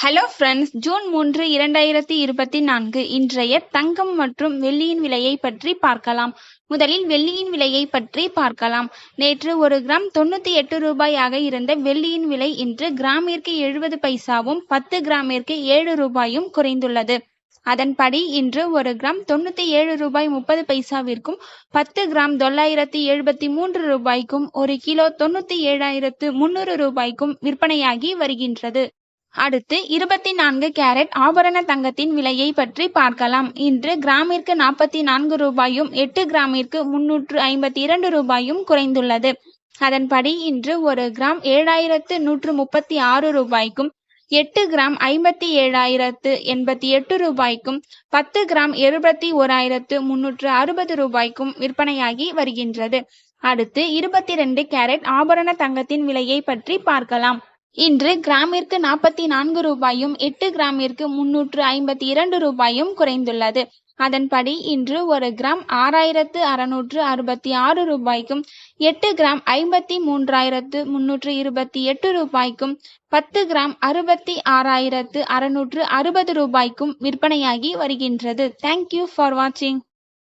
Hello friends, June 3, 2024 இன்றைய தங்கம் மற்றும் வெள்ளியின் விலையை பற்றி பார்க்கலாம். முதலில் வெள்ளியின் விலையை பற்றி பார்க்கலாம். நேற்று 1 கிராம் 98 ரூபாயாக இருந்த வெள்ளியின் விலை இன்று கிராமிற்கு 70 பைசாவும் 10 கிராமிற்கு 7 ரூபாயும் குறைந்துள்ளது. அதன்படி இன்று 1 கிராம் 97 ரூபாய் 30 பைசாவிற்கும் 10 கிராம் 973 ரூபாய்க்கும் 1 கிலோ 97,300 ரூபாய்க்கும் விற்பனையாகி வருகின்றது. அடுத்து 24 கேரட் ஆபரண தங்கத்தின் விலையை பற்றி பார்க்கலாம். இன்று கிராமிற்கு 44 ரூபாயும் 8 கிராமிற்கு 352 ரூபாயும் குறைந்துள்ளது. அதன்படி இன்று 1 கிராம் 7,136 ரூபாய்க்கும் 8 கிராம் 57,088 ரூபாய்க்கும் 10 கிராம் 71,360 ரூபாய்க்கும் விற்பனையாகி வருகின்றது. அடுத்து 22 கேரட் ஆபரண தங்கத்தின் விலையை பற்றி பார்க்கலாம். இன்று கிராமிற்கு 44 ரூபாயும் 8 கிராமிற்கு 352 ரூபாயும் குறைந்துள்ளது. அதன்படி இன்று 1 கிராம் 6,666 ரூபாய்க்கும் 8 கிராம் 53,328 ரூபாய்க்கும் 10 கிராம் 66,660 ரூபாய்க்கும் விற்பனையாகி வருகின்றது. தேங்க்யூ ஃபார் வாட்சிங்.